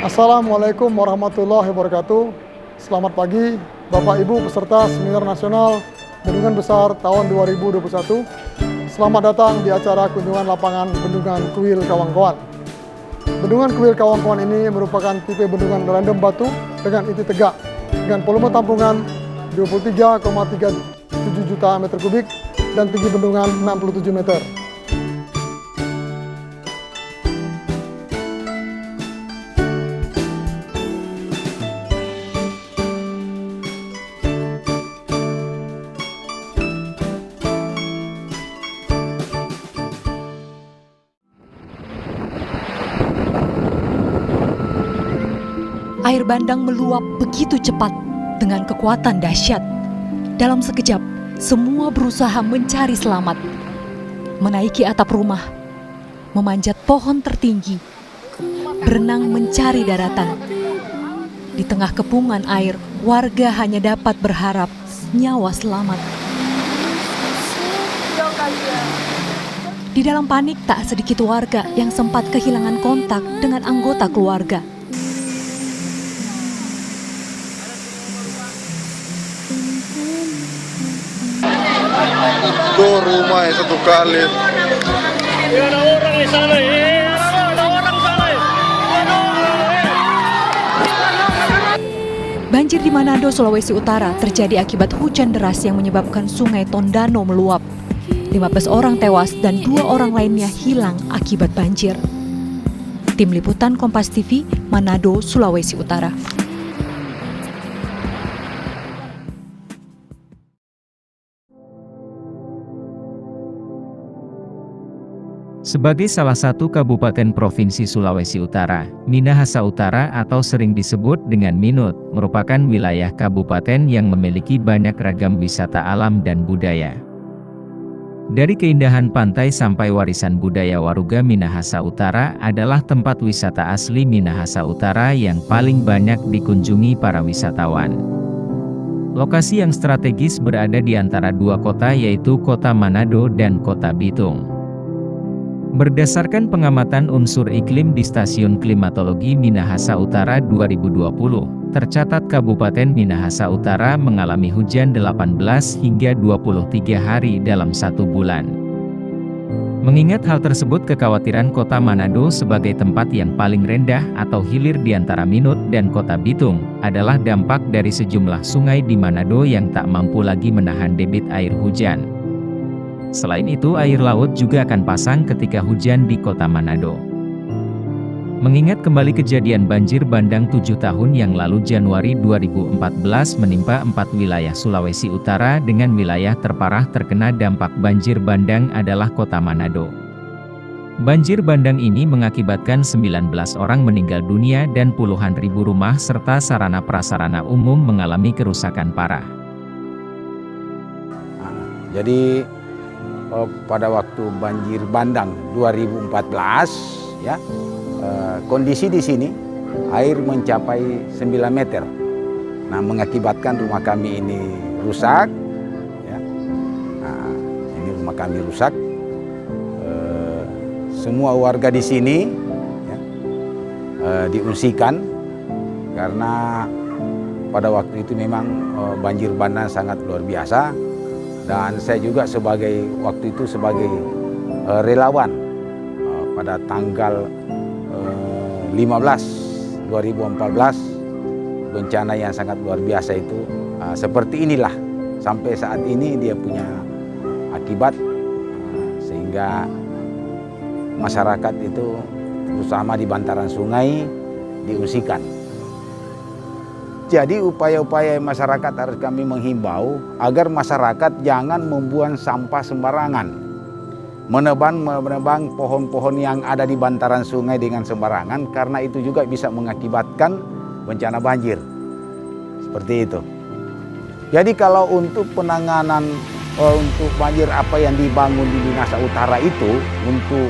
Assalamualaikum warahmatullahi wabarakatuh. Selamat pagi Bapak Ibu peserta Seminar Nasional Bendungan Besar tahun 2021. Selamat datang di acara kunjungan lapangan Bendungan Kuil Kawangkoan. Bendungan Kuil Kawangkoan ini merupakan tipe bendungan random batu dengan inti tegak dengan volume tampungan 23,37 juta meter kubik dan tinggi bendungan 67 meter. Air bandang meluap begitu cepat dengan kekuatan dahsyat. Dalam sekejap, semua berusaha mencari selamat. Menaiki atap rumah, memanjat pohon tertinggi, berenang mencari daratan. Di tengah kepungan air, warga hanya dapat berharap nyawa selamat. Di dalam panik, tak sedikit warga yang sempat kehilangan kontak dengan anggota keluarga. Tuh rumah yang satu kali. Ada orang di sana, ada orang di sana. Banjir di Manado, Sulawesi Utara terjadi akibat hujan deras yang menyebabkan sungai Tondano meluap. 15 orang tewas dan 2 orang lainnya hilang akibat banjir. Tim Liputan Kompas TV, Manado, Sulawesi Utara. Sebagai salah satu kabupaten provinsi Sulawesi Utara, Minahasa Utara atau sering disebut dengan Minut, merupakan wilayah kabupaten yang memiliki banyak ragam wisata alam dan budaya. Dari keindahan pantai sampai warisan budaya Waruga Minahasa Utara adalah tempat wisata asli Minahasa Utara yang paling banyak dikunjungi para wisatawan. Lokasi yang strategis berada di antara dua kota yaitu Kota Manado dan Kota Bitung. Berdasarkan pengamatan unsur iklim di Stasiun Klimatologi Minahasa Utara 2020, tercatat Kabupaten Minahasa Utara mengalami hujan 18 hingga 23 hari dalam 1 bulan. Mengingat hal tersebut, kekhawatiran Kota Manado sebagai tempat yang paling rendah atau hilir di antara Minut dan Kota Bitung adalah dampak dari sejumlah sungai di Manado yang tak mampu lagi menahan debit air hujan. Selain itu, air laut juga akan pasang ketika hujan di Kota Manado. Mengingat kembali kejadian banjir bandang 7 tahun yang lalu Januari 2014 menimpa 4 wilayah Sulawesi Utara dengan wilayah terparah terkena dampak banjir bandang adalah Kota Manado. Banjir bandang ini mengakibatkan 19 orang meninggal dunia dan puluhan ribu rumah serta sarana prasarana umum mengalami kerusakan parah. Jadi pada waktu banjir bandang 2014 ya, kondisi di sini air mencapai 9 meter. Nah, mengakibatkan rumah kami ini rusak ya. Nah, ini rumah kami rusak. Semua warga di sini ya, diungsikan karena pada waktu itu memang banjir bandang sangat luar biasa. Dan saya juga waktu itu sebagai relawan pada tanggal 15 2014 bencana yang sangat luar biasa itu seperti inilah sampai saat ini dia punya akibat sehingga masyarakat itu terutama di bantaran sungai diungsikan. Jadi upaya-upaya masyarakat harus kami menghimbau agar masyarakat jangan membuang sampah sembarangan. Menebang pohon-pohon yang ada di bantaran sungai dengan sembarangan karena itu juga bisa mengakibatkan bencana banjir. Seperti itu. Jadi kalau untuk penanganan untuk banjir apa yang dibangun di Minahasa Utara itu untuk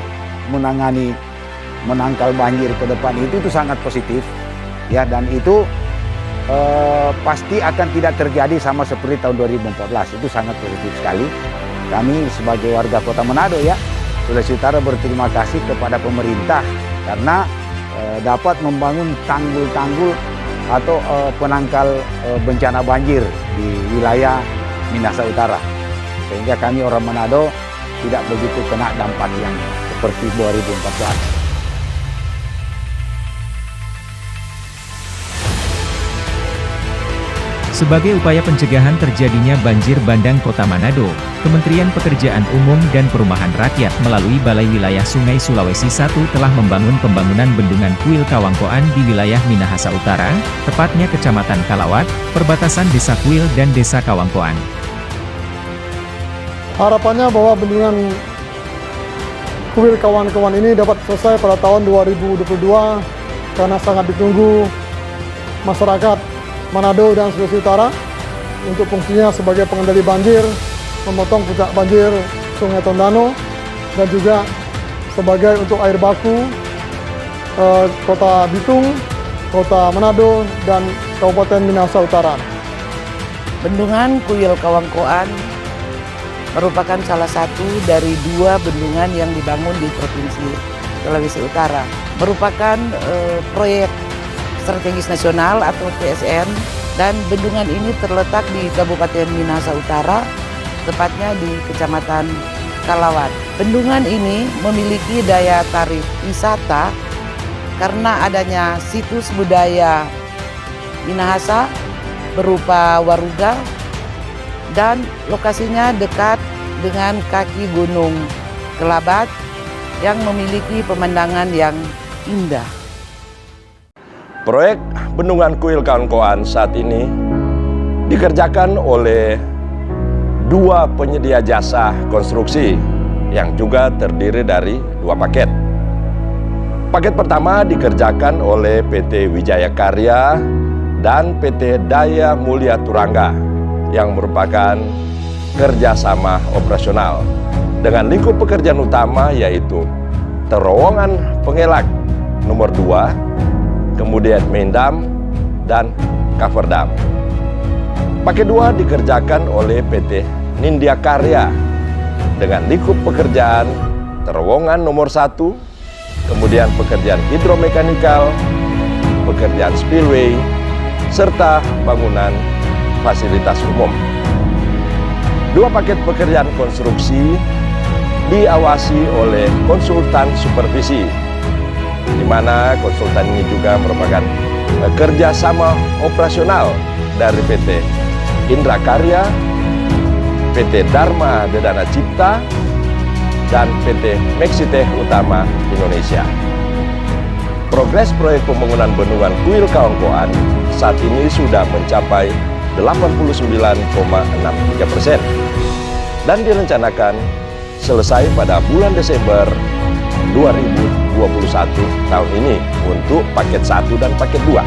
menangkal banjir ke depan itu sangat positif. Ya, dan itu pasti akan tidak terjadi sama seperti tahun 2014. Itu sangat positif sekali. Kami sebagai warga Kota Manado ya, Sulawesi Utara berterima kasih kepada pemerintah karena dapat membangun tanggul-tanggul atau penangkal bencana banjir di wilayah Minahasa Utara. Sehingga kami orang Manado tidak begitu kena dampak yang seperti 2014. Sebagai upaya pencegahan terjadinya banjir bandang Kota Manado, Kementerian Pekerjaan Umum dan Perumahan Rakyat melalui Balai Wilayah Sungai Sulawesi I telah membangun pembangunan bendungan kuil Kawangkoan di wilayah Minahasa Utara, tepatnya Kecamatan Kalawat, perbatasan Desa Kuil dan Desa Kawangkoan. Harapannya bahwa bendungan kuil Kawangkoan ini dapat selesai pada tahun 2022 karena sangat ditunggu masyarakat Manado dan Sulawesi Utara untuk fungsinya sebagai pengendali banjir, memotong puncak banjir Sungai Tondano, dan juga sebagai untuk air baku Kota Bitung, Kota Manado, dan Kabupaten Minahasa Utara. Bendungan Kuil Kawangkoan merupakan salah satu dari 2 bendungan yang dibangun di Provinsi Sulawesi Utara. Merupakan proyek strategis nasional atau PSN, dan bendungan ini terletak di Kabupaten Minahasa Utara, tepatnya di Kecamatan Kalawat. Bendungan ini memiliki daya tarik wisata karena adanya situs budaya Minahasa berupa Waruga, dan lokasinya dekat dengan kaki Gunung Kelabat yang memiliki pemandangan yang indah. Proyek Bendungan Kuil Kawangkoan saat ini dikerjakan oleh 2 penyedia jasa konstruksi yang juga terdiri dari 2 paket. Paket pertama dikerjakan oleh PT Wijaya Karya dan PT Daya Mulia Turangga yang merupakan kerjasama operasional dengan lingkup pekerjaan utama yaitu terowongan pengelak nomor 2, kemudian main dam dan cover dam. Paket 2 dikerjakan oleh PT Nindya Karya dengan lingkup pekerjaan terowongan nomor 1, kemudian pekerjaan hidromekanikal, pekerjaan spillway, serta bangunan fasilitas umum. 2 paket pekerjaan konstruksi diawasi oleh konsultan supervisi, di mana konsultan ini juga merupakan kerjasama operasional dari PT Indra Karya, PT Dharma Dedana Cipta, dan PT Mexiteh Utama Indonesia. Progres proyek pembangunan bendungan Kuil Kawangkoan saat ini sudah mencapai 89,63% dan direncanakan selesai pada bulan Desember 2021 tahun ini untuk paket 1 dan paket 2,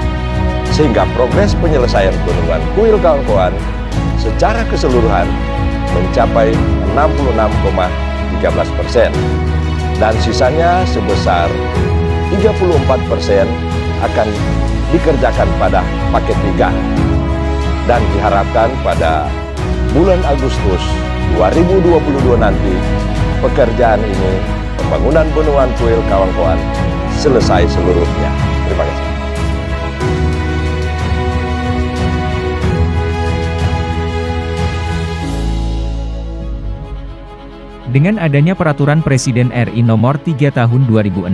sehingga progres penyelesaian bendungan Kuil Kawangkoan secara keseluruhan mencapai 66,13% dan sisanya sebesar 34% akan dikerjakan pada paket 3, dan diharapkan pada bulan Agustus 2022 nanti pekerjaan ini, pembangunan bendungan Kuil Kawangkoan, selesai seluruhnya. Terima kasih. Dengan adanya Peraturan Presiden RI Nomor 3 Tahun 2016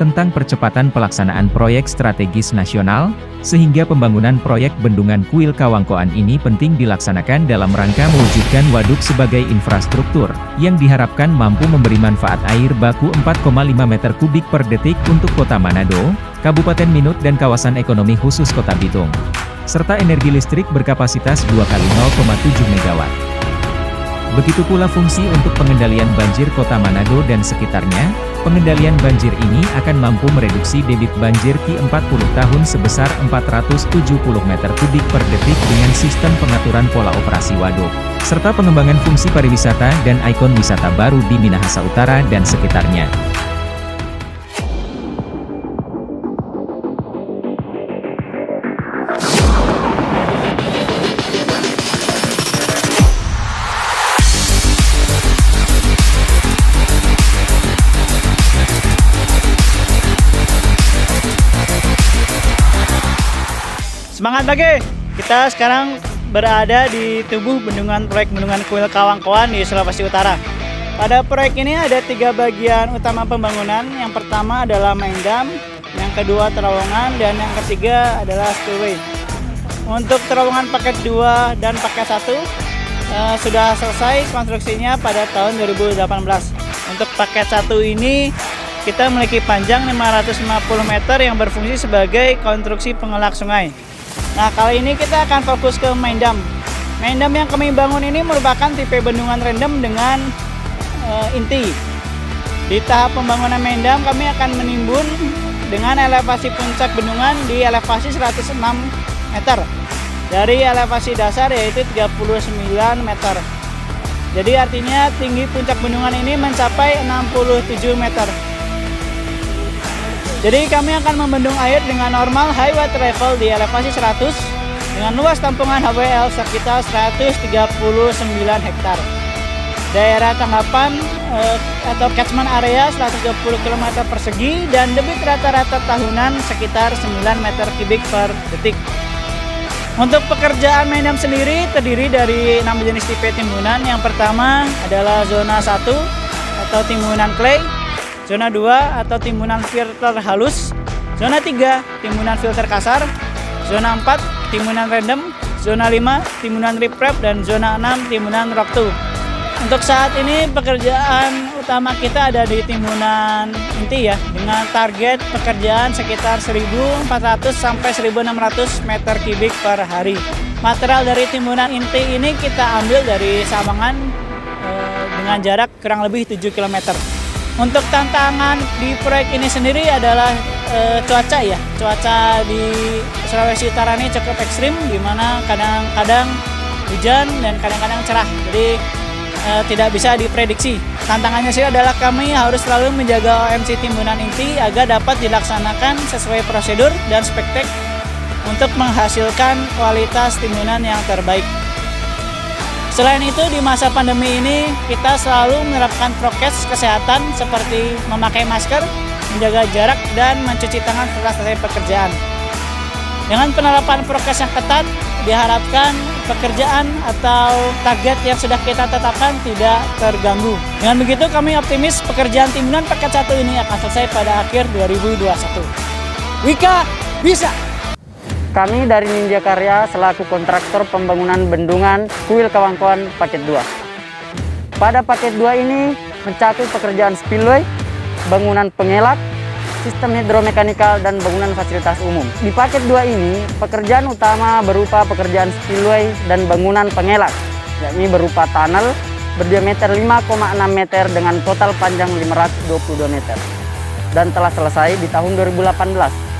tentang percepatan pelaksanaan proyek strategis nasional, sehingga pembangunan proyek Bendungan Kuil Kawangkoan ini penting dilaksanakan dalam rangka mewujudkan waduk sebagai infrastruktur, yang diharapkan mampu memberi manfaat air baku 4,5 meter kubik per detik untuk Kota Manado, Kabupaten Minut dan kawasan ekonomi khusus Kota Bitung, serta energi listrik berkapasitas 2 kali 0,7 MW. Begitu pula fungsi untuk pengendalian banjir Kota Manado dan sekitarnya. Pengendalian banjir ini akan mampu mereduksi debit banjir Ki 40 tahun sebesar 470 meter kubik per detik dengan sistem pengaturan pola operasi waduk, serta pengembangan fungsi pariwisata dan ikon wisata baru di Minahasa Utara dan sekitarnya. Semangat pagi! Kita sekarang berada di tubuh bendungan proyek Bendungan Kuil Kawangkoan di Sulawesi Utara. Pada proyek ini ada 3 bagian utama pembangunan. Yang pertama adalah main dam, yang kedua terowongan, dan yang ketiga adalah spillway. Untuk terowongan paket 2 dan paket 1 sudah selesai konstruksinya pada tahun 2018. Untuk paket 1 ini kita memiliki panjang 550 meter yang berfungsi sebagai konstruksi pengelak sungai. Nah, kali ini kita akan fokus ke main dam. Main dam yang kami bangun ini merupakan tipe bendungan random dengan inti. Di tahap pembangunan main dam kami akan menimbun dengan elevasi puncak bendungan di elevasi 106 meter. Dari elevasi dasar yaitu 39 meter. Jadi artinya tinggi puncak bendungan ini mencapai 67 meter. Jadi kami akan membendung air dengan normal high water level di elevasi 100 dengan luas tampungan HWL sekitar 139 hektar. Daerah tanggapan atau catchment area 120 km persegi dan debit rata-rata tahunan sekitar 9 meter kubik per detik. Untuk pekerjaan main dam sendiri terdiri dari 6 jenis tipe timbunan. Yang pertama adalah zona 1 atau timbunan clay, zona 2 atau timbunan filter halus, zona 3 timbunan filter kasar, zona 4 timbunan random, zona 5 timbunan riprap, dan zona 6 timbunan rock 2. Untuk saat ini pekerjaan utama kita ada di timbunan inti ya, dengan target pekerjaan sekitar 1.400 sampai 1.600 meter kubik per hari. Material dari timbunan inti ini kita ambil dari Sawangan dengan jarak kurang lebih 7 km. Untuk tantangan di proyek ini sendiri adalah cuaca ya. Cuaca di Sulawesi Utara ini cukup ekstrim, di mana kadang-kadang hujan dan kadang-kadang cerah. Jadi tidak bisa diprediksi. Tantangannya sih adalah kami harus selalu menjaga OMC timbunan inti agar dapat dilaksanakan sesuai prosedur dan spektek untuk menghasilkan kualitas timbunan yang terbaik. Selain itu, di masa pandemi ini kita selalu menerapkan prokes kesehatan seperti memakai masker, menjaga jarak, dan mencuci tangan setelah selesai pekerjaan. Dengan penerapan prokes yang ketat, diharapkan pekerjaan atau target yang sudah kita tetapkan tidak terganggu. Dengan begitu kami optimis pekerjaan timbunan paket 1 ini akan selesai pada akhir 2021. Wika bisa! Kami dari Nindya Karya selaku kontraktor pembangunan bendungan Kuil Kawangkoan paket 2. Pada paket 2 ini mencakup pekerjaan spillway, bangunan pengelak, sistem hidromekanikal, dan bangunan fasilitas umum. Di paket 2 ini, pekerjaan utama berupa pekerjaan spillway dan bangunan pengelak, yakni berupa tunnel berdiameter 5,6 meter dengan total panjang 522 meter, dan telah selesai di tahun 2018.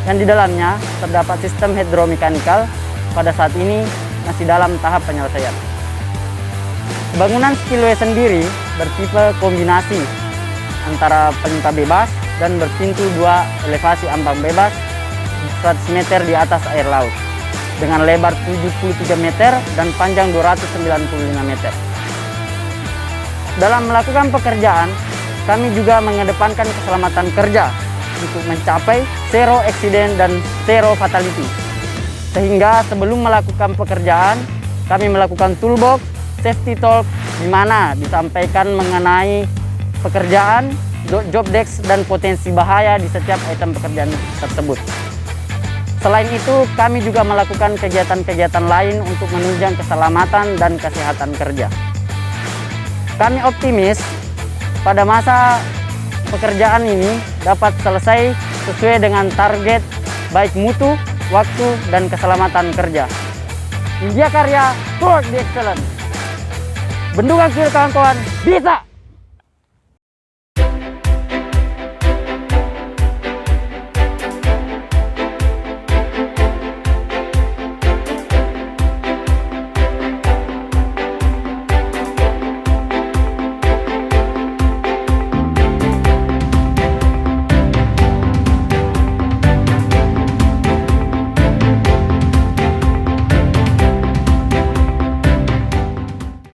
Yang di dalamnya terdapat sistem hidromekanikal pada saat ini masih dalam tahap penyelesaian. Bangunan spillway sendiri bertipe kombinasi antara penyimpa bebas dan berpintu 2 elevasi ambang bebas 100 meter di atas air laut dengan lebar 73 meter dan panjang 295 meter. Dalam melakukan pekerjaan, kami juga mengedepankan keselamatan kerja untuk mencapai zero accident dan zero fatality. Sehingga sebelum melakukan pekerjaan, kami melakukan toolbox safety talk di mana disampaikan mengenai pekerjaan, job desk, dan potensi bahaya di setiap item pekerjaan tersebut. Selain itu, kami juga melakukan kegiatan-kegiatan lain untuk menunjang keselamatan dan kesehatan kerja. Kami optimis pada masa pekerjaan ini dapat selesai sesuai dengan target baik mutu, waktu, dan keselamatan kerja. Nindya Karya, Work the Excellence. Bendungan Kuil Kawangkoan bisa!